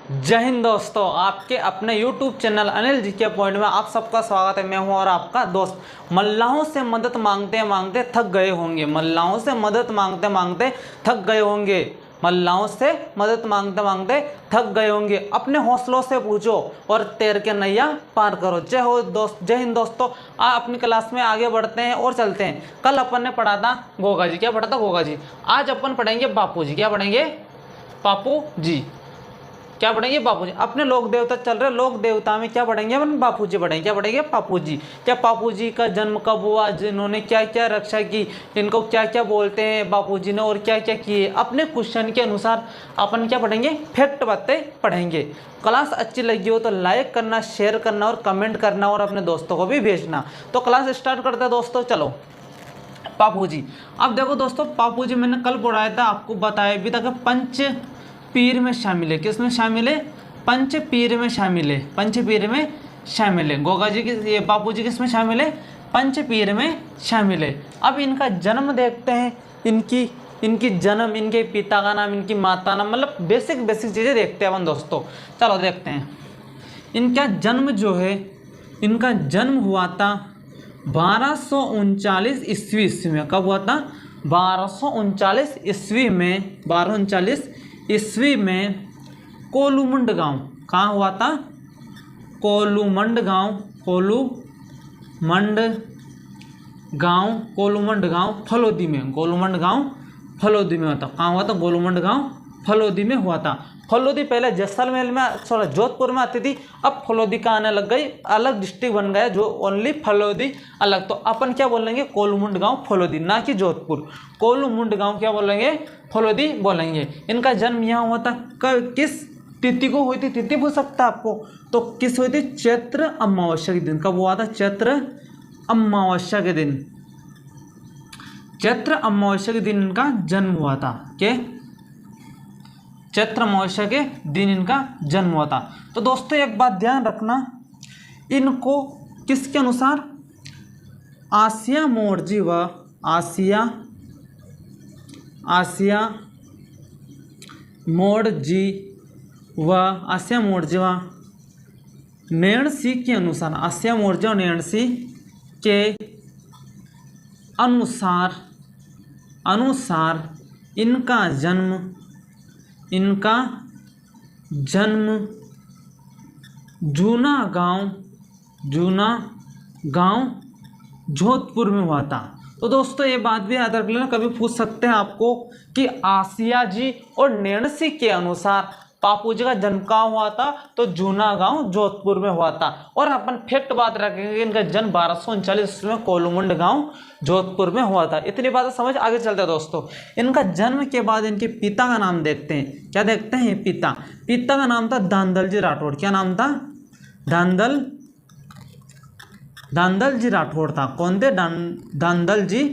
जय हिंद दोस्तों, आपके अपने YouTube चैनल अनिल जी के पॉइंट में आप सबका स्वागत है। मैं हूं और आपका दोस्त। मल्लाहों से मदद मांगते मांगते थक गए होंगे। मल्लाहों से मदद मांगते मांगते थक गए होंगे। मल्लाहों से मदद मांगते मांगते थक गए होंगे। अपने हौसलों से पूछो और तैर के नैया पार करो। जय हो दोस्त, जय हिंद दोस्तों। अपनी क्लास में आगे बढ़ते हैं और चलते हैं। कल अपन ने पढ़ा था गोगा जी। क्या पढ़ा था? गोगा जी। आज अपन पढ़ेंगे बापू जी। क्या पढ़ेंगे? बापू जी। क्या पढ़ेंगे? बापू जी। अपने लोक देवता चल रहे, लोक देवता में क्या पढ़ेंगे अपन? बापू जी पढ़ेंगे। क्या पढ़ेंगे? बापू जी। क्या बापू जी का जन्म कब हुआ, जिन्होंने क्या क्या रक्षा की, इनको क्या क्या बोलते हैं बापू जी ने और क्या क्या किए, अपने क्वेश्चन के अनुसार अपन क्या पढ़ेंगे? फैक्ट बातें पढ़ेंगे। क्लास अच्छी लगी हो तो लाइक करना, शेयर करना और कमेंट करना और अपने दोस्तों को भी भेजना। तो क्लास स्टार्ट करते हैं दोस्तों। चलो, बापू जी। अब देखो दोस्तों, बापू जी मैंने कल पढ़ाया था, आपको बताया भी था कि पंच पीर में शामिल है। किस में शामिल है? पंच पीर में शामिल है। पंच पीर में शामिल है। गोगा जी की, ये बापू जी किस में शामिल है? पंच पीर में शामिल है। अब इनका जन्म देखते हैं। इनकी इनकी जन्म, इनके पिता का नाम, इनकी माता का नाम, मतलब बेसिक बेसिक चीज़ें देखते हैं अपन दोस्तों। चलो देखते हैं। इनका जन्म जो है, इनका जन्म हुआ था 1239 ईस्वी में। कब हुआ था? 1239 ईस्वी में। 1239 ईस्वी में कोलूमंड गांव। कहाँ हुआ था? कोलूमंड गांव। कोलूमंड गांव। कोलूमंड गांव फलोदी में। कोलूमंड गांव फलोदी में हुआ था। कहाँ हुआ था? कोलूमंड गांव फलोदी में हुआ था। फलोदी पहले जैसलमेर में, सॉरी जोधपुर में आती थी। अब फलोदी का आने लग गई, अलग डिस्ट्रिक्ट बन गया जो ओनली फलोदी अलग। तो अपन क्या बोलेंगे? कोलूमंड गांव फलोदी, ना कि जोधपुर। कोलूमंड गांव क्या बोलेंगे? फलोदी बोलेंगे। इनका जन्म यहाँ हुआ था। किस तिथि को हुई थी? तिथि पूछ सकता है आपको, तो किस हुई थी? चैत्र अमावस्या के दिन। कब हुआ था? चैत्र अमावस्या के दिन। चैत्र अमावस्या के दिन इनका जन्म हुआ था। क्या? चैत्र अमावस्या के दिन इनका जन्म हुआ था। तो दोस्तों एक बात ध्यान रखना, इनको किसके अनुसार? आसिया मोर्जी व आसिया मोर्जी व नैणसी के अनुसार, आसिया मोर्जी और नैणसी के अनुसार इनका जन्म जूना गांव जोधपुर में हुआ था। तो दोस्तों ये बात भी याद रख लेना, कभी पूछ सकते हैं आपको कि आसिया जी और नैणसी के अनुसार बापू जी का जन्म कहाँ हुआ था? तो जूना गांव जोधपुर में हुआ था। और अपन फैक्ट बात रखेंगे, इनका जन्म 1239 में कोलूमंड गांव जोधपुर में हुआ था। इतनी बात समझ, आगे चलते हैं दोस्तों। इनका जन्म के बाद इनके पिता का नाम देखते हैं। क्या देखते हैं? पिता का नाम था दांदल जी राठौड़। क्या नाम था? दांदल जी राठौड़ था। कौन थे? दांदल जी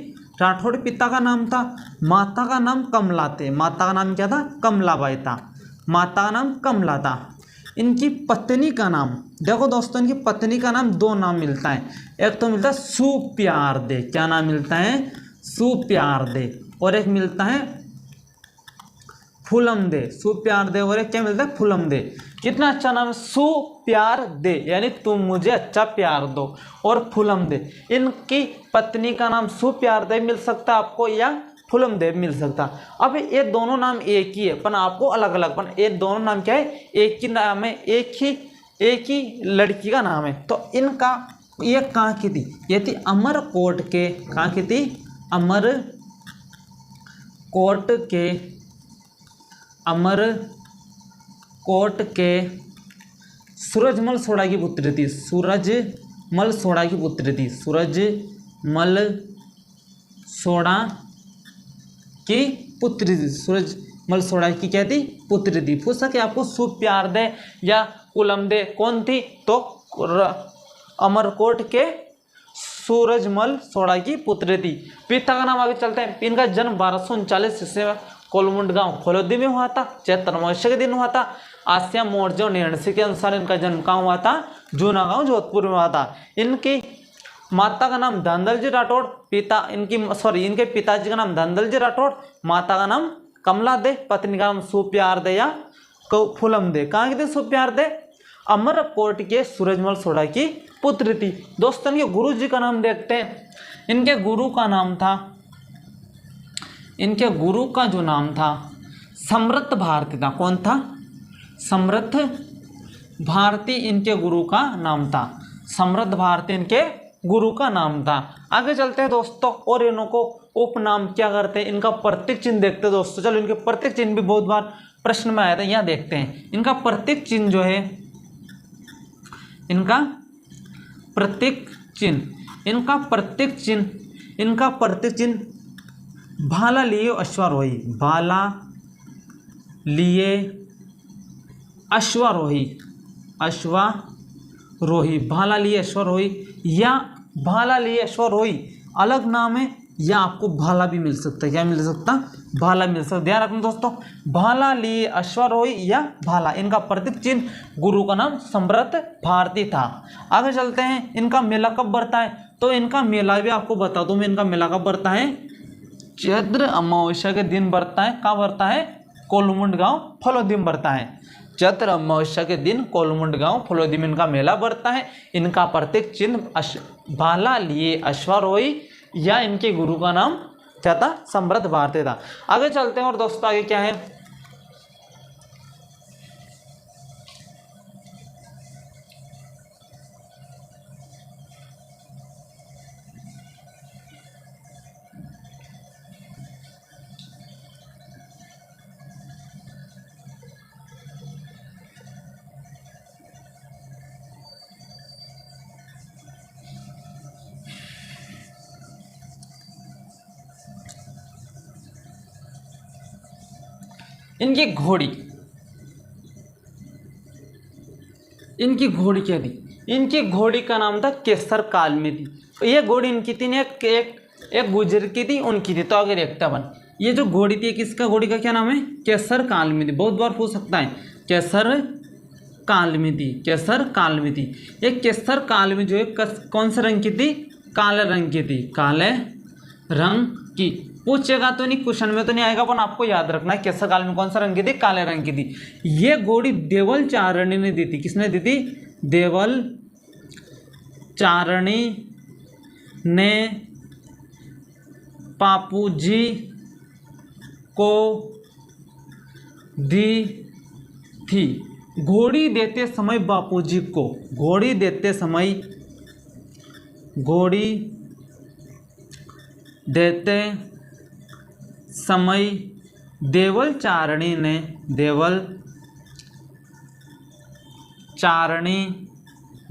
राठौड़ पिता का नाम था। माता का नाम कमला थे। माता का नाम क्या था? कमलाबाई था। माता का नाम कमला था। इनकी पत्नी का नाम देखो दोस्तों, इनकी पत्नी का नाम दो नाम मिलता है। एक तो मिलता है सुप्यार दे। क्या नाम मिलता है? सुप्यार दे। और एक मिलता है फूलम दे। सुप्यार दे और एक क्या मिलता है? फूलम दे। कितना अच्छा नाम है, सुप्यार दे, यानी तुम मुझे अच्छा प्यार दो। और फूलम दे, इनकी पत्नी का नाम सुप्यार दे मिल सकता है आपको, या फूलम देव मिल सकता। अब ये दोनों नाम एक ही है, पर आपको अलग अलग, पर ये दोनों नाम क्या है? एक ही नाम है, एक ही लड़की का नाम है। तो इनका ये कहाँ की थी? ये थी अमरकोट के। कहाँ की थी? अमरकोट के सूरजमल सोढ़ा की पुत्री थी। सूरजमल सोढ़ा की पुत्री थी। सूरजमल सोढ़ा की पुत्री थी। सूरजमल सोढ़ा की क्या थी? पुत्री थी। पूछ सके आपको सुप्यार दे या कुलम दे कौन थी? तो अमरकोट के सूरजमल सोढ़ा की पुत्री थी। पिता का नाम, आगे चलते हैं। इनका जन्म 1239 ईस्वी में कोलूमंड गांव फलोदी में हुआ था। चैत्र अमावस्या के दिन हुआ था। आसिया मोर्जे और नैणसी के अनुसार इनका जन्म कहाँ हुआ था? जूना गांव जोधपुर में हुआ था। इनकी माता का नाम दांदल जी राठौड़, इनके पिताजी का नाम दांदल जी राठौड़, माता का नाम कमला दे, पत्नी का नाम सुप्यार दे या फुलमदे, कहाँ की थी सुप्यारदे, अमरकोट के सूरजमल सोढ़ा की पुत्री थी। दोस्तों इनके गुरु जी का नाम देखते हैं। इनके गुरु का नाम था, इनके गुरु का जो नाम था समर्थ भारती था। कौन था? समर्थ भारती इनके गुरु का नाम था। समर्थ भारती इनके गुरु का नाम था। आगे चलते हैं दोस्तों, और इनको उपनाम क्या करते हैं, इनका प्रतीक चिन्ह देखते हैं दोस्तों। चलो इनके प्रतीक चिन्ह भी बहुत बार प्रश्न में आया था, यहाँ देखते हैं। इनका प्रतीक चिन्ह जो है, इनका प्रतीक चिन्ह, इनका प्रतीक चिन्ह, इनका प्रतीक चिन्ह भाला लिए अश्वारोही, भाला लिए अश्वारोही, अश्वारोही, भाला लिए अश्वारोही या भाला लिए अश्वारोही अलग नाम है, या आपको भाला भी मिल सकता है। क्या मिल सकता? भाला मिल सकता है। ध्यान रखना दोस्तों, भाला लिए अश्वारोही या भाला। इनका प्रतीक चिन्ह, गुरु का नाम समर्थ भारती था। आगे चलते हैं। इनका मेला कब बढ़ता है, तो इनका मेला भी आपको बता दूं मैं, इनका मेला कब बढ़ता है, चैत्र अमावस्या के दिन बढ़ता है। कहाँ बढ़ता है? कोलमुंड गांव फलोदी में बढ़ता है। चैत्र अमावस्या के दिन कोलमुंड गांव फलोदी में इनका मेला बढ़ता है। इनका प्रतीक चिन्ह भाला लिए अश्वारोही या इनके गुरु का नाम क्या था? समर्थ भारती था। आगे चलते हैं और दोस्तों आगे क्या है, इनकी घोड़ी, इनकी घोड़ी क्या थी? इनकी घोड़ी का नाम था केसर कालमी थी। ये घोड़ी इनकी थी, एक गुजर की थी, उनकी थी। तो आगे देखते अपन, ये जो घोड़ी थी किसका, घोड़ी का क्या नाम है? केसर कालमी थी। बहुत बार पूछ सकता है, केसर कालमी थी, केसर कालमी थी। ये केसर कालमी जो है कौन से रंग की थी? काले रंग की थी, काले रंग की। पूछेगा तो नहीं, क्वेश्चन में तो नहीं आएगा, पर आपको याद रखना है केसर काल में कौन सा रंग की थी? काले रंग की थी। ये घोड़ी देवल चारणी ने दी थी। किसने दी थी? देवल चारणी ने बापूजी को दी थी। घोड़ी देते समय बापूजी को, घोड़ी देते समय, घोड़ी देते समय देवल चारणी ने, देवल चारणी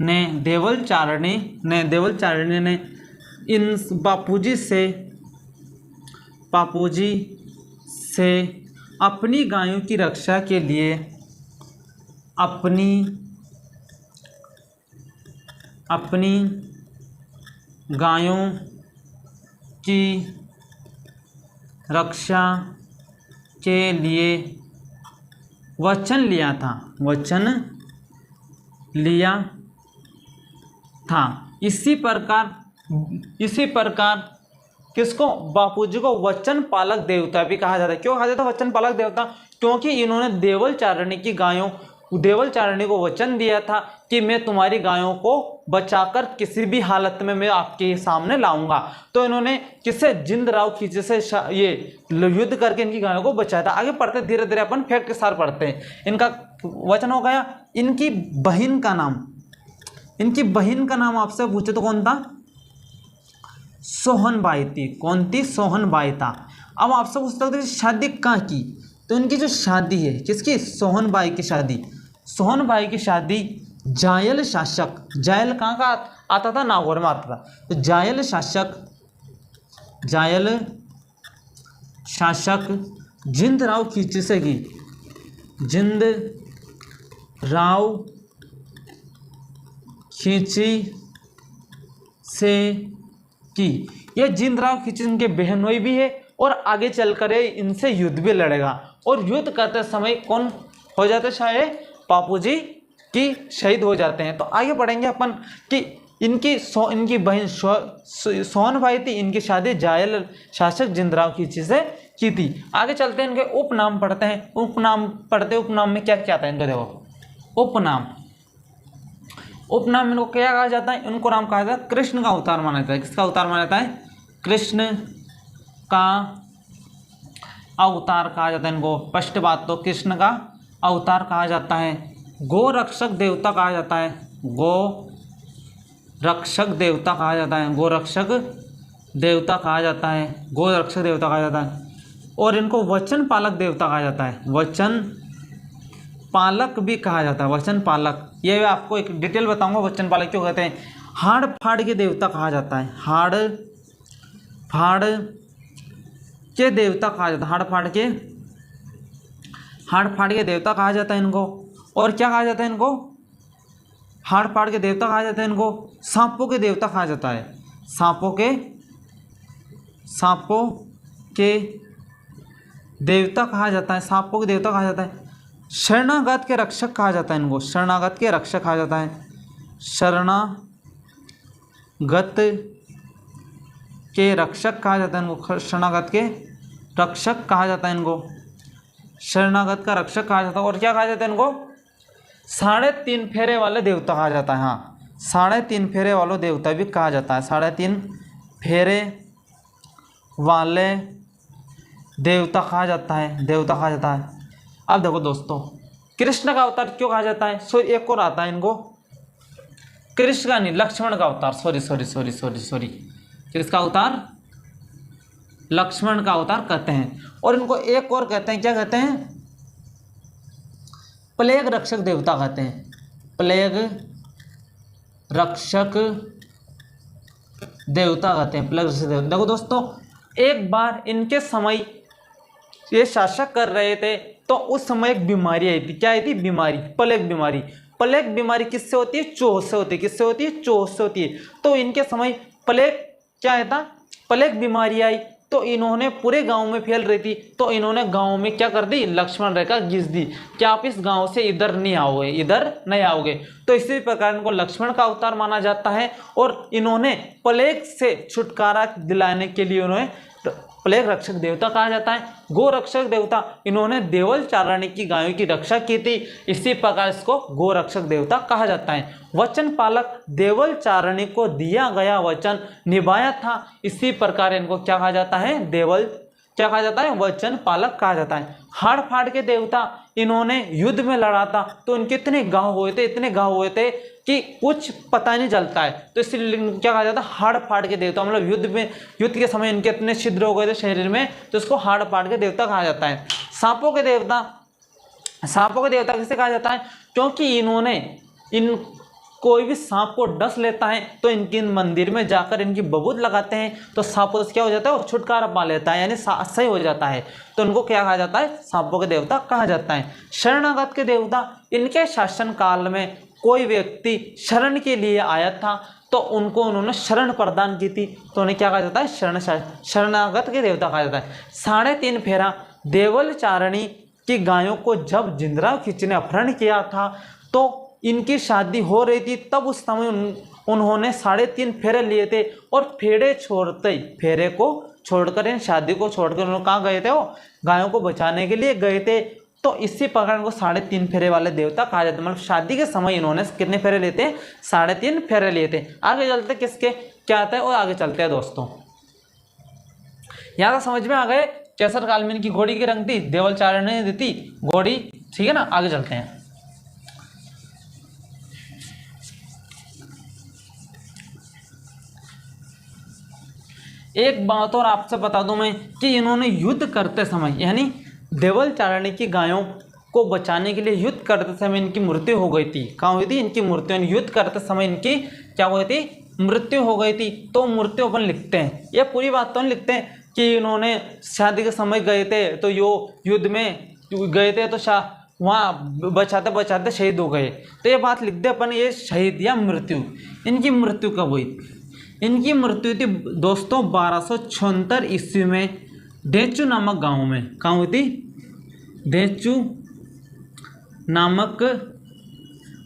ने, देवल चारणी ने, देवल चारणी ने इन बापूजी से, बापूजी से अपनी गायों की रक्षा के लिए, अपनी गायों की रक्षा के लिए वचन लिया था, वचन लिया था। इसी प्रकार किसको? बापूजी को वचन पालक देवता भी कहा जाता है। क्यों कहा जाता है वचन पालक देवता? क्योंकि इन्होंने देवल चारणी की गायों, देवल चारणी को वचन दिया था कि मैं तुम्हारी गायों को बचाकर किसी भी हालत में मैं आपके सामने लाऊंगा। तो इन्होंने किसे? जिंद राव खींचे से ये युद्ध करके इनकी गायों को बचाया था। आगे पढ़ते धीरे धीरे अपन फैक्ट के साथ पढ़ते हैं। इनका वचन हो गया। इनकी बहन का नाम, इनकी बहन का नाम आपसे पूछे तो कौन था? सोहनबाई थी। कौन थी? सोहनबाई था। अब आपसे पूछते थे शादी कहाँ की, तो इनकी जो शादी है किसकी? सोहनबाई की शादी। सोहनबाई की शादी जायल शासक, जायल कहाँ का आता था? नागौर में आता था। तो जायल शासक जिंद राव खींची से की, जिंद राव खींची से की। ये जिंद राव खींची इनके बहनोई भी है और आगे चलकर इनसे युद्ध भी लड़ेगा। और युद्ध करते समय कौन हो जाते? शायद बापूजी की शहीद हो जाते हैं। तो आगे पढ़ेंगे अपन कि इनकी बहन सोहनबाई थी, इनकी शादी जायल शासक जिंद राव खींची से की थी। आगे चलते हैं, इनके उपनाम पढ़ते हैं। उपनाम में क्या क्या आता है इनका, देखो उपनाम इनको क्या कहा जाता है, इनको नाम कहा जाता है कृष्ण का अवतार माना जाता है। किसका अवतार माना जाता है, कृष्ण का अवतार कहा जाता है इनको। स्पष्ट बात, तो कृष्ण का अवतार कहा जाता है। गो रक्षक देवता कहा जाता है, गो रक्षक देवता कहा जाता है, गो रक्षक देवता कहा जाता है, गो रक्षक देवता कहा जाता है। और इनको वचन पालक देवता कहा जाता है, वचन पालक भी कहा जाता है, वचन पालक। ये मैं आपको एक डिटेल बताऊंगा वचन पालक क्यों कहते हैं। हाड़ फाड़ के देवता कहा जाता है, हाड़ फाड़ के देवता कहा जाता है, हाड़ फाड़ के देवता कहा जाता है इनको। और क्या कहा जाता है इनको, हाड़ फाड़ के देवता कहा जाता है इनको। सांपों के देवता कहा जाता है, सांपों के देवता कहा जाता है, सांपों के देवता कहा जाता है। शरणागत के रक्षक कहा जाता है इनको, शरणागत के रक्षक कहा जाता है, शरणागत के रक्षक कहा जाता है इनको, शरणागत के रक्षक कहा जाता है इनको, शरणागत का रक्षक कहा जाता है। और क्या कहा जाता है इनको, 3.5 फेरे वाले देवता कहा जाता है। हाँ, 3.5 फेरे वाले देवता भी कहा जाता है, 3.5 फेरे वाले देवता कहा जाता है, देवता कहा जाता है। अब देखो दोस्तों, कृष्ण का अवतार क्यों कहा जाता है, सो एक और आता है इनको, कृष्ण का नहीं, लक्ष्मण का अवतार, सॉरी किसका अवतार, लक्ष्मण का अवतार कहते हैं। और इनको एक और कहते हैं, क्या कहते हैं, प्लेग रक्षक देवता कहते हैं, प्लेग रक्षक देवता कहते हैं, प्लेग रक्षक देवता। देखो दोस्तों, एक बार इनके समय ये शासक कर रहे थे तो उस समय एक बीमारी आई थी। क्या आई थी, बीमारी, प्लेग बीमारी। प्लेग बीमारी किससे होती है, चूहों से होती है। किससे होती है, चूहों से होती है। तो इनके समय प्लेग क्या है था, प्लेग बीमारी आई तो इन्होंने पूरे गांव में फैल रही थी, तो इन्होंने गांव में क्या कर दी, लक्ष्मण रेखा खींच दी कि आप इस गांव से इधर नहीं आओगे। तो इसी प्रकार इनको लक्ष्मण का अवतार माना जाता है। और इन्होंने प्लेग से छुटकारा दिलाने के लिए उन्हें प्लेग रक्षक देवता कहा जाता है। गो रक्षक देवता, इन्होंने देवल चारणी की गायों की रक्षा की थी, इसी प्रकार इसको गो रक्षक देवता कहा जाता है। वचन पालक, देवल चारणी को दिया गया वचन निभाया था, इसी प्रकार इनको क्या कहा जाता है, क्या कहा जाता है, वचन पालक कहा जाता है। हाड़ फाड़ के देवता, इन्होंने युद्ध में लड़ा था तो इनके इतने घाव हुए थे कि कुछ पता नहीं चलता है, तो इसलिए क्या कहा जाता है, हाड़ फाड़ के देवता। मतलब युद्ध के समय इनके इतने छिद्र हो गए थे शरीर में, तो इसको हाड़ फाड़ के देवता कहा जाता है। सांपों के देवता किसे कहा जाता है, क्योंकि इन्होंने कोई भी सांप को डस लेता है तो इनके मंदिर में जाकर इनकी बबूत लगाते हैं, तो सांपों से क्या हो जाता है, वो छुटकारा पा लेता है, यानी सही हो जाता है। तो इनको क्या कहा जाता है, सांपों के देवता कहा जाता है। शरणागत के देवता, इनके शासन काल में कोई व्यक्ति शरण के लिए आया था तो उनको उन्होंने शरण प्रदान की थी, तो उन्हें क्या कहा जाता है, शरणागत के देवता कहा जाता है। 3.5 फेरा, देवल चारणी की गायों को जब जिंदरा खिंच ने अपहरण किया था तो इनकी शादी हो रही थी, तब उस समय उन्होंने 3.5 फेरे लिए थे। और फेरे को छोड़कर, इन शादी को छोड़कर उन्होंने कहाँ गए थे, वो गायों को बचाने के लिए गए थे। तो इसी प्रकार इनको 3.5 फेरे वाले देवता कहा जाता है। मतलब शादी के समय इन्होंने कितने फेरे लिए थे, 3.5 फेरे लिए थे। आगे चलते किसके क्या आता है, और आगे चलते हैं दोस्तों। यहाँ समझ में आ गए, केसर काल में इनकी घोड़ी की रंग थी, देवल चारणी ने दी थी घोड़ी, ठीक है ना। आगे चलते हैं। एक बात और आपसे बता दूं मैं कि इन्होंने युद्ध करते समय, यानी देवल चारणी की गायों को बचाने के लिए युद्ध करते समय इनकी मृत्यु हो गई थी। कहाँ हुई थी, इनकी मृत्यु, युद्ध करते समय इनकी क्या हुई थी, मृत्यु हो गई थी। तो मृत्यु अपन लिखते हैं, ये पूरी बात तो नहीं लिखते हैं कि इन्होंने शादी के समय गए थे तो युद्ध में गए थे तो वहाँ बचाते बचाते शहीद हो गए, तो ये बात लिख दे अपन, ये शहीद या मृत्यु। इनकी मृत्यु कब हुई, इनकी मृत्यु थी दोस्तों 1276 ईस्वी में डेचू नामक गांव में। कहाँ हुई थी, डेचू नामक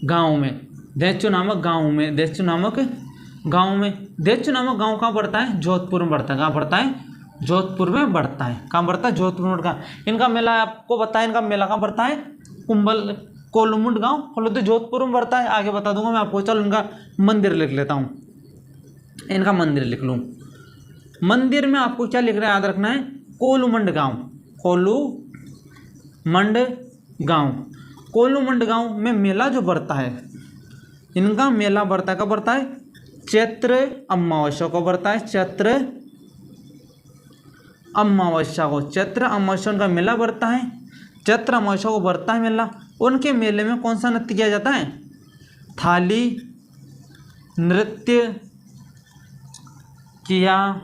गांव में, डेचू नामक गांव कहाँ पड़ता है, जोधपुर में पड़ता है। कहाँ पड़ता है, जोधपुर में बढ़ता है। कहाँ बढ़ता है? जोधपुर में बढ़ता है। इनका मेला आपको बताया, इनका मेला कहाँ बढ़ता है? कोलुमुंड गांव बोलो जोधपुर में बढ़ता है। आगे बता दूंगा मैं आपको। चलो इनका मंदिर लिख लेता हूँ, इनका मंदिर लिख लूँ। मंदिर में आपको क्या लिख रहा है, याद रखना है, कोलुमंड गांव। कोलुमंड गांव, कोलुमंड गांव में मेला जो बढ़ता है, इनका मेला बढ़ता है, कब बढ़ता है? चैत्र अमावस्या को बढ़ता है। चैत्र अमावस्या को, चैत्र अमावस्या का मेला बढ़ता है। चैत्र अमावस्या को बढ़ता है मेला। उनके मेले में कौन सा नृत्य किया जाता है? थाली नृत्य किया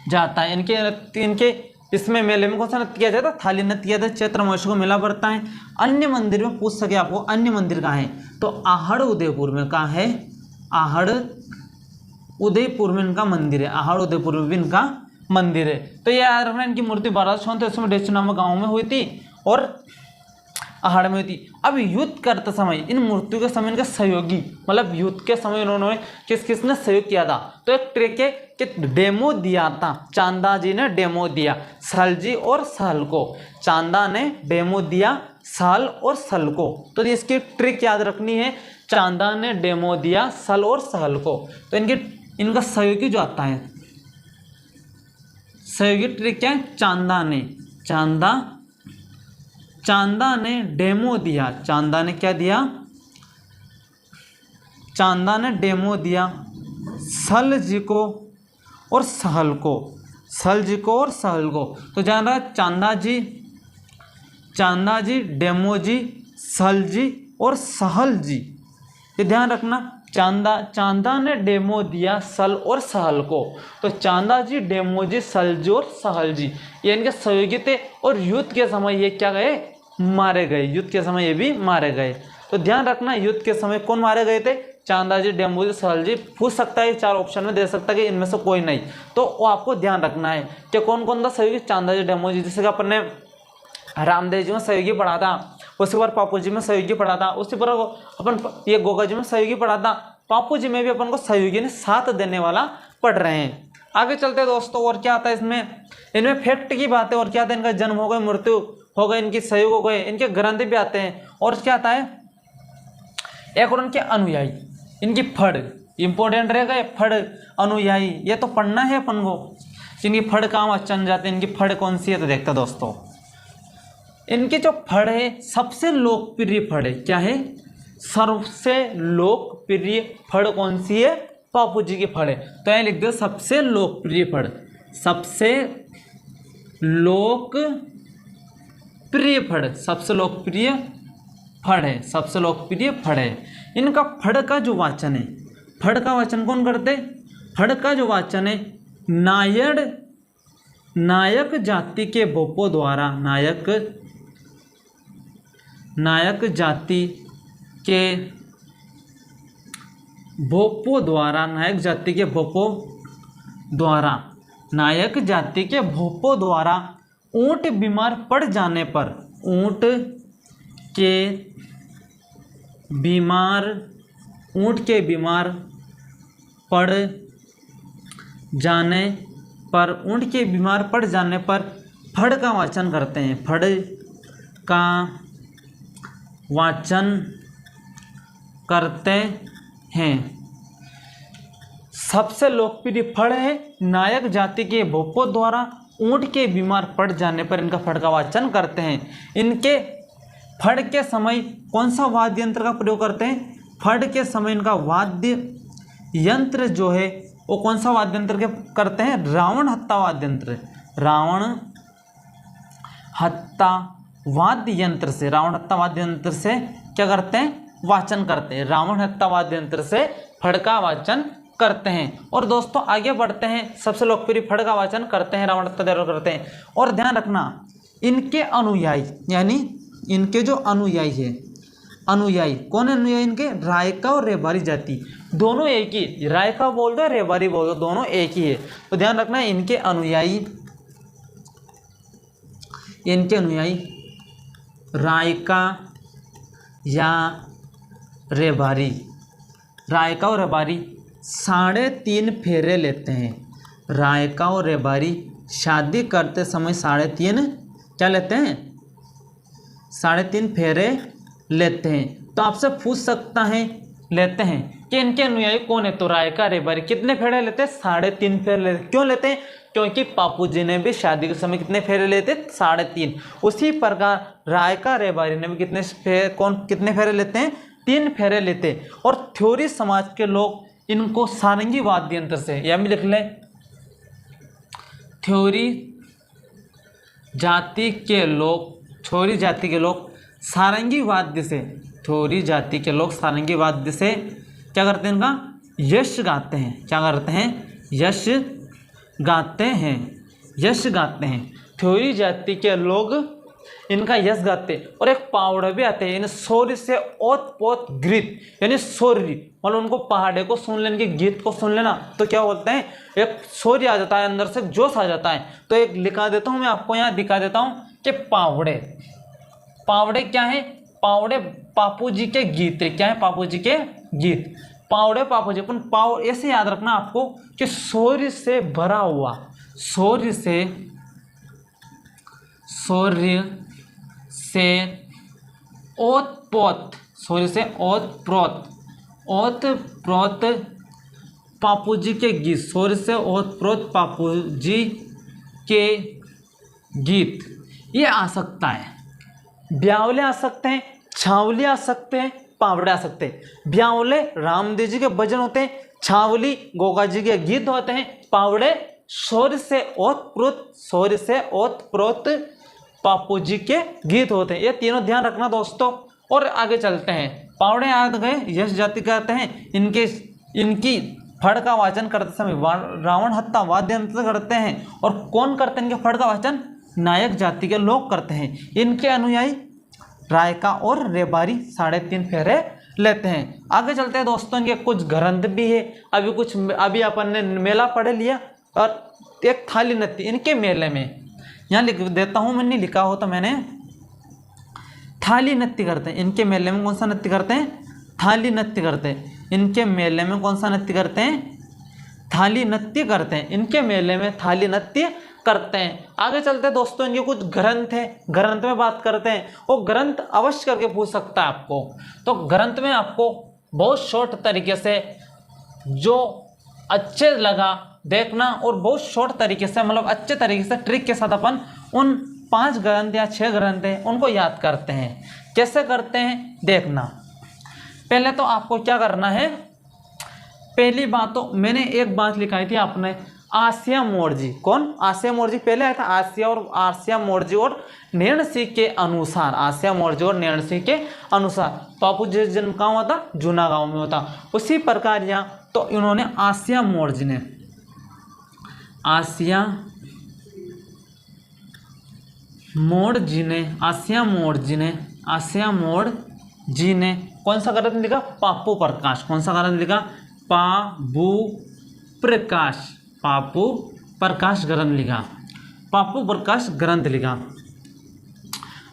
जाता है। इनके इसमें मेले में कौन सा नृत्य किया जाता है? थाली नृत्य किया जाता है। चैत्र अमावस्या को मेला बढ़ता है। अन्य मंदिर में पूछ सके आपको, अन्य मंदिर कहाँ है? तो आहड़ उदयपुर में। कहाँ है? आहड़ उदयपुर में इनका मंदिर है। आहड़ उदयपुर में भी इनका मंदिर है। तो ये याद रखना, इनकी मूर्ति 1234 में डेचू नामक गाँव में हुई थी और आहड़ में हुई थी। अब युद्ध करते समय इन मूर्तियों के समय इनके सहयोगी, मतलब युद्ध के समय इन्होंने किसने सहयोग किया था? तो एक ट्रिक है कि डेमो दिया था, चांदा जी ने डेमो दिया सहल जी और सहल को। चांदा ने डेमो दिया सहल और सहल को। तो इसकी ट्रिक याद रखनी है, चांदा ने डेमो दिया सहल और सहल को। तो इनका सहयोगी जो आता है, सहयोगी ट्रिक क्या है? चांदा ने डेमो दिया। चांदा ने क्या दिया? चांदा ने डेमो दिया सहल जी को और सहल को। सहल जी को और सहल को। तो जान रहा चांदा जी, डेमो जी, सहल जी और सहल जी। ये ध्यान रखना, चांदा ने डेमो दिया सहल और सहल को। तो चांदा जी, डेमो जी, सहल जी और सहल जी ये इनके सहयोगी थे। और युद्ध के समय ये क्या गए? मारे गए। युद्ध के समय ये भी मारे गए। तो ध्यान रखना, युद्ध के समय कौन मारे गए थे? चांदा जी, डेमो जी, सहल जी। पूछ सकता है, 4 ऑप्शन में दे सकता है कि इनमें से कोई नहीं। तो वो आपको ध्यान रखना है कि कौन कौन था सहयोगी? चांदा जी, डेमो जी। जैसे कि अपन ने रामदेव जी में सहयोगी पढ़ा था, उसके बाद पापू जी में सहयोगी पढ़ा था, उसी पर अपन ये गोगा जी में सहयोगी पढ़ा था। पापू जी में भी अपन को सहयोगी ने साथ देने वाला पढ़ रहे हैं। आगे चलते हैं दोस्तों। और क्या आता है इनमें फैक्ट की बात है। और क्या आता है? इनका जन्म हो गए, मृत्यु हो गए, इनके सहयोग हो गए, इनके ग्रंथ भी आते हैं। और क्या आता है? एक और इनके अनुयायी, इनकी फड़ इंपॉर्टेंट रहेगा। ये फड़ अनुयायी, ये तो पढ़ना है अपन को। इनकी फड़ कहाँ चल जाते हैं, इनकी फड़ कौन सी है? तो देखते दोस्तों, इनकी जो फड़ है सबसे लोकप्रिय फड़ है। क्या है? सबसे लोकप्रिय फड़ कौन सी है? पापू जी की फड़ है। तो यह लिख दो, सबसे लोकप्रिय फड़। सबसे लोकप्रिय फड़, सबसे लोकप्रिय फड़ है, सबसे लोकप्रिय फड़ है। इनका फड़ का जो वाचन है, फड़ का वाचन कौन करते? फड़ का जो वाचन है नायक जाति के भोपों द्वारा, नायक जाति के भोपों द्वारा, नायक जाति के भोपों द्वारा, नायक जाति के भोपों द्वारा ऊंट बीमार पड़ जाने पर, ऊंट के बीमार पड़ जाने पर, ऊंट के बीमार पड़ जाने पर फड़ का वाचन करते हैं। फड़ का वाचन करते हैं। सबसे लोकप्रिय फड़ है नायक जाति के भोपों द्वारा ऊंट के बीमार पड़ जाने पर इनका फड़ का वाचन करते हैं। इनके फड़ के समय कौन सा वाद्य यंत्र का प्रयोग करते हैं? फड़ के समय इनका वाद्य यंत्र जो है वो कौन सा वाद्य यंत्र के करते हैं? रावण हत्ता वाद्य यंत्र। रावण हत्ता वाद्य यंत्र से, रावण हत्ता वाद्य यंत्र से क्या करते हैं? वाचन करते हैं। रावण हत्ता वाद्य यंत्र से फड़ का वाचन करते हैं। और दोस्तों आगे बढ़ते हैं। सबसे लोकप्रिय फड़ का वाचन करते हैं, रावण हत्ता जरूर करते हैं। और ध्यान रखना, इनके अनुयायी, यानी इनके जो अनुयायी है, अनुयायी कौन है? अनुयायी इनके रायका और रेवारी जाति, दोनों एक ही। रायका बोल दो, रेवारी बोल दो, दोनों एक ही है। तो ध्यान रखना, इनके अनुयायी रायका या रेवारी, रायका और रेवारी 3.5 फेरे लेते हैं। रायका और रेबारी शादी करते समय 3.5 क्या लेते हैं, 3.5 फेरे लेते हैं। तो आपसे पूछ सकता है लेते हैं कि इनके अनुयायी कौन है, तो रायका रेबारी कितने फेरे लेते हैं, 3.5 फेरे लेते। क्यों लेते हैं, क्योंकि पापू जी ने भी शादी के समय कितने फेरे लेते, 3.5। उसी प्रकार रायका रेबारी ने भी कितने फेरे लेते हैं, 3 फेरे लेते। और थ्योरी समाज के लोग इनको सारंगी वाद्य यंत्र से, या भी लिख लें, थ्योरी जाति के लोग सारंगी वाद्य से, थ्योरी जाति के लोग सारंगी वाद्य से क्या करते हैं, इनका यश गाते हैं। क्या करते हैं, यश गाते हैं। थ्योरी जाति के लोग इनका यश गाते हैं। और एक पावड़ा भी आते हैं, शौर्य से ओत पोत गीत, यानी शौर्य, मतलब उनको पहाड़े को सुन लेने, गीत को सुन लेना तो क्या बोलते हैं, एक शौर्य आ जाता है, अंदर से जोश आ जाता है। तो एक लिखा देता हूँ मैं आपको, यहाँ दिखा देता हूँ कि पावड़े क्या है, पावड़े पापू जी के गीत। क्या है, पापू जी के गीत, पावड़े पापू जी। पाव ऐसे याद रखना आपको कि शौर्य से भरा हुआ, शौर्य से ओत प्रोत पापू जी के गीत, शौर्य से ओत प्रोत पापू जी के गीत, ये आ सकता है। ब्यावले आ सकते हैं, छावली आ सकते हैं, पावड़े आ सकते हैं। ब्यावले रामदेव जी के भजन होते हैं, छावली गोगा जी के गीत होते हैं, पावड़े शौर्य से ओत प्रोत पापू जी के गीत होते हैं। ये तीनों ध्यान रखना दोस्तों। और आगे चलते हैं, पावड़े आ गए, यश जाति कहते हैं। इनकी फड़ का वाचन करते समय रावण हत्ता वाद्य यंत्र करते हैं। और कौन करते हैं इनके फड़ का वाचन, नायक जाति के लोग करते हैं। इनके अनुयायी रायका और रेबारी 3.5 फेरे लेते हैं। आगे चलते हैं दोस्तों, इनके कुछ ग्रंथ भी है। अभी अपन ने मेला पढ़ लिया, और एक थाली नृत्य इनके मेले में, यहाँ लिख देता हूँ, मैंने लिखा हो तो मैंने, थाली नृत्य करते हैं इनके मेले में। कौन सा नृत्य करते हैं, थाली नृत्य करते हैं इनके मेले में। कौन सा नृत्य करते हैं, थाली नृत्य करते हैं इनके मेले में, थाली नृत्य करते हैं। आगे चलते हैं दोस्तों, इनके कुछ ग्रंथ हैं, ग्रंथ में बात करते हैं। वो ग्रंथ अवश्य करके पूछ सकता है आपको। तो ग्रंथ में आपको बहुत शॉर्ट तरीके से, जो अच्छे लगा देखना, और बहुत शॉर्ट तरीके से, मतलब अच्छे तरीके से ट्रिक के साथ अपन उन 5 ग्रंथ या 6 ग्रंथ हैं उनको याद करते हैं। कैसे करते हैं देखना। पहले तो आपको क्या करना है, पहली बात तो मैंने एक बात लिखाई थी आपने, आसिया मोर्जी। कौन, आसिया मोर्जी पहले आया था। आसिया मोर्जी और नैण सिंह के अनुसार, आसिया मोर्जी और नैण सिंह के अनुसार पापू जी जन्म कहाँ हुआ था, जूना गांव में होता। उसी प्रकार यहाँ तो इन्होंने आसिया मोर्जी ने कौन सा ग्रंथ लिखा, पापू प्रकाश। कौन सा ग्रंथ लिखा, पापू प्रकाश ग्रंथ लिखा।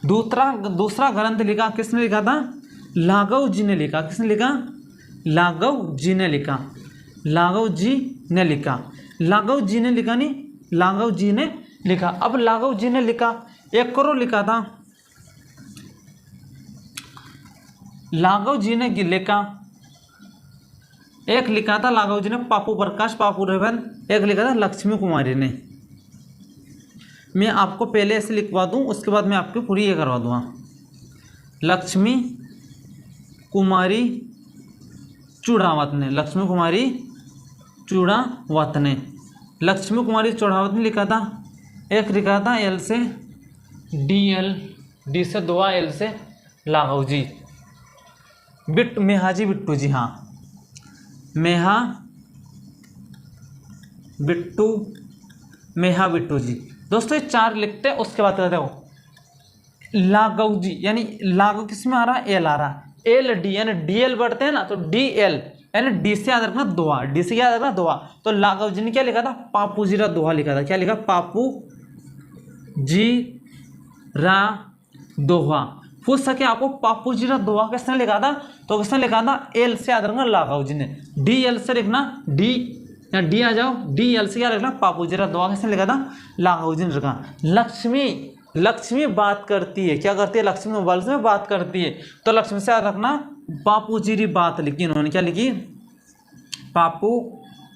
दूसरा ग्रंथ लिखा किसने लिखा था, लाघव जी ने लिखा। किसने लिखा, लाघव जी ने लिखा। लाघव जी ने लिखा। अब लाघव जी ने लिखा, एक और लिखा था, लाघव जी ने लिखा, एक लिखा था लाघव जी ने पापू प्रकाश, पापू रेवन, एक लिखा था लक्ष्मी कुमारी ने। मैं आपको पहले ऐसे लिखवा दूं, उसके बाद मैं आपको पूरी ये करवा दूंगा। लक्ष्मी कुमारी चूड़ावत ने, लक्ष्मी कुमारी चूड़ावत ने लिखा था। एक लिखा था एल से डी से 2 एल से लाघव जी, मेहा जी बिट्टू जी, हाँ मेहा बिट्टू जी। दोस्तों ये 4 लिखते हैं। उसके बाद कहते हो लाघव जी, यानी लाघव किस में आ रहा है, एल आ रहा है, एल डी, यानी डीएल बढ़ते हैं ना, तो डी एल, यानी डी से याद रखना दोहा, डी से याद रखना दोहा। तो लाघव जी ने क्या लिखा था, पापू जी रा दोहा लिखा था। क्या लिखा, पापू जी रा दोहा। पूछ सके आपको पापू जी रा दोहा किसने लिखा था, तो किसने लिखा था, एल से याद रखना लाघव जी ने। डी एल से लिखना, डी या डी आ जाओ, डी एल से क्या लिखना, पापू जीरा दोहा कैसे लिखा था, लाहौजिन रखा। लक्ष्मी, लक्ष्मी बात करती है, क्या करती है, लक्ष्मी मोबाइल से बात करती है, तो लक्ष्मी से याद रखना पापू जीरी बात लिखी उन्होंने, क्या लिखी, पापू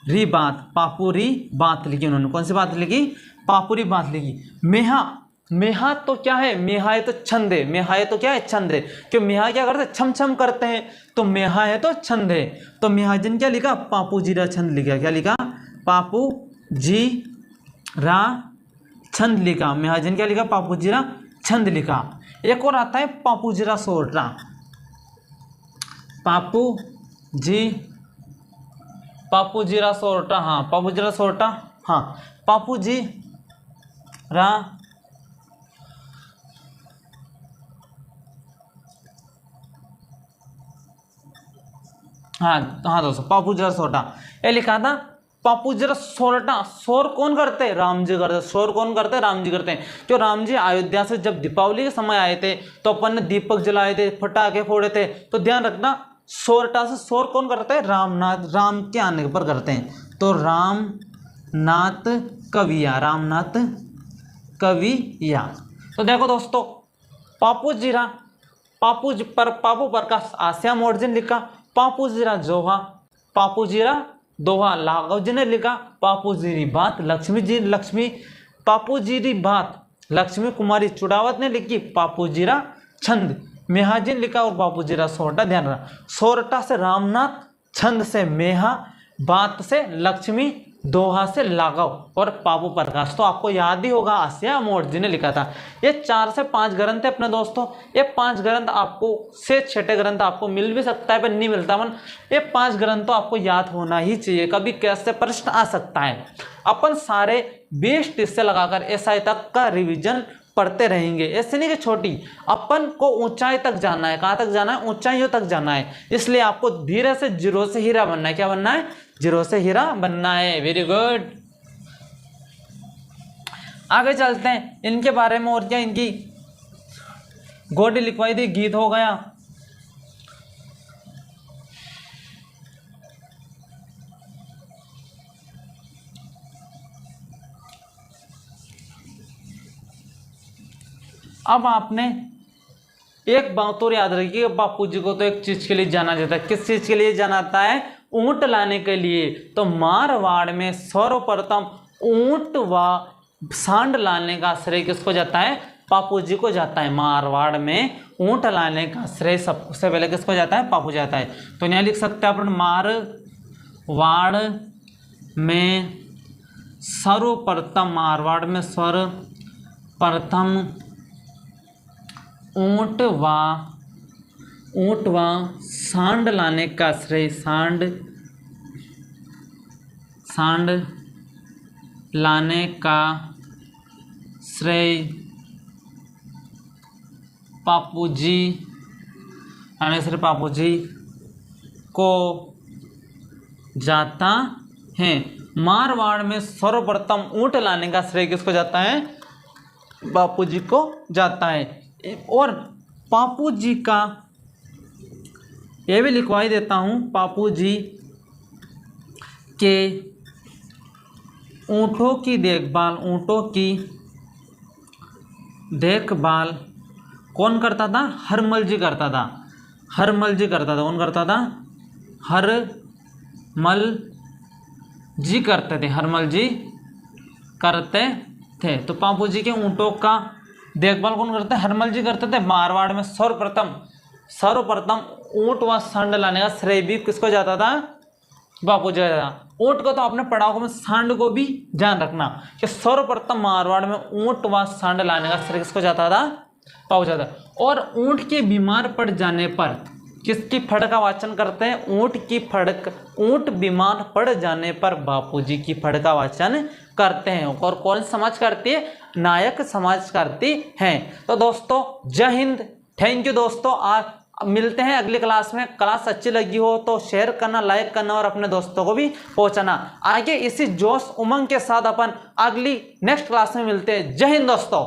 री बात, पापूरी बात लिखी उन्होंने, कौन सी बात लिखी, पापूरी बात लिखी। मेहा, मेहा तो क्या है, मेहा है तो छंद है, मेहा है तो क्या है, छंद है, क्यों मेहा क्या करते हैं, छम छम करते हैं, तो मेहा है तो छंद है, तो मेहाजन क्या लिखा, पापू जीरा छंद लिखा, क्या लिखा, पापू जी रा छंद लिखा, मेहाजन क्या लिखा, पापू जीरा छंद लिखा। एक और आता है पापू जीरा सोरटा, पापू जी, पापू जीरा सोरटा, हाँ पापू जीरा सोरटा, हाँ पापू जी रा, हाँ हाँ दोस्तों पापू जीरा सोरटा ये लिखा था। पापू जरा सोरटा, शोर कौन करते हैं, राम जी करते, शोर कौन करते हैं, राम जी करते हैं। क्यों, राम जी अयोध्या से जब दीपावली के समय आए थे तो अपन ने दीपक जलाए थे, पटाखे फोड़े थे, तो ध्यान रखना सोरटा से शोर कौन करते हैं, रामनाथ, राम के आने पर करते हैं, तो रामनाथ कविया, रामनाथ कविया। तो देखो दोस्तों पापू जीरा, पापू पर पापू पर का आसिया मोर्जिन लिखा, पापू जीरा जोहा, पापू जीरा दोहा लाघव जी ने लिखा, पापू जीरी बात लक्ष्मी जी, लक्ष्मी पापू जीरी बात लक्ष्मी कुमारी चुड़ावत ने लिखी, पापू जीरा छंद मेहाजी ने लिखा, और पापू जीरा सोरटा। ध्यान रखना सोरटा से रामनाथ, छंद से मेहा, बात से लक्ष्मी, दोहा से लाघव, और पापू प्रकाश तो आपको याद ही होगा आसिया मोर्जी ने लिखा था। ये 4 से 5 ग्रंथ है अपने दोस्तों, ये 5 ग्रंथ आपको से छठे ग्रंथ आपको मिल भी सकता है पर नहीं मिलता मन, ये 5 ग्रंथ तो आपको याद होना ही चाहिए, कभी कैसे प्रश्न आ सकता है। अपन सारे 20 से लगाकर एसआई तक का रिविजन पढ़ते रहेंगे, ऐसे नहीं कि छोटी, अपन को ऊंचाई तक जाना है, कहाँ तक जाना है, ऊंचाइयों तक जाना है, इसलिए आपको धीरे से जीरो से हीरा बनना है। क्या बनना है, जीरो से हीरा बनना है। वेरी गुड, आगे चलते हैं इनके बारे में, और क्या इनकी गोडी लिखवाई थी, गीत हो गया। अब आपने एक बात और याद रखिए, बापू जी को तो एक चीज के लिए जाना जाता है, किस चीज के लिए जाना जाता है, ऊंट लाने के लिए। तो मारवाड़ में सर्वप्रथम ऊंट व सांड लाने का श्रेय किसको जाता है, पापू जी को जाता है। मारवाड़ में ऊंट लाने का श्रेय सबसे पहले किसको जाता है, पापू जाता है। तो यहाँ लिख सकते हैं अपन, मारवाड़ में सर्वप्रथम, मारवाड़ में सर्वप्रथम ऊंट व सांड लाने का श्रेय, सांड लाने का श्रेय पापू जी, श्रेय पापू जी को जाता है। मारवाड़ में सर्वप्रथम ऊंट लाने का श्रेय किसको जाता है, बापू जी को जाता है। और पापू जी का ये भी लिखवाई देता हूँ, पापू जी के ऊँटों की देखभाल, ऊँटों की देखभाल कौन करता था, हरमल जी करता था, हरमल जी करता था। कौन करता था, हरमल जी करते थे, हरमल जी करते थे। तो पापू जी के ऊँटों का देखभाल कौन करते हैं, हरमल जी करते थे। मारवाड़ में सर्वप्रथम ऊंट व सांड लाने का श्रेय भी किसको जाता था, बापू जी जाता था। ऊंट को तो आपने पढ़ा होगा, सांड को भी ध्यान रखना कि सर्वप्रथम मारवाड़ में ऊंट व सांड लाने का श्रेय किसको जाता था, पापू जाता। और ऊंट के बीमार पड़ जाने पर किसकी फड़ का वाचन करते हैं, ऊंट की फड़, ऊंट बीमार पड़ जाने पर बापू जी की फड़ का वाचन करते हैं। और कौन समाज करती है, नायक समाज करती हैं। तो दोस्तों जय हिंद, थैंक यू दोस्तों। आज मिलते हैं अगली क्लास में। क्लास अच्छी लगी हो तो शेयर करना, लाइक करना और अपने दोस्तों को भी पहुंचाना। आगे इसी जोश उमंग के साथ अपन अगली नेक्स्ट क्लास में मिलते हैं। जय हिंद दोस्तों।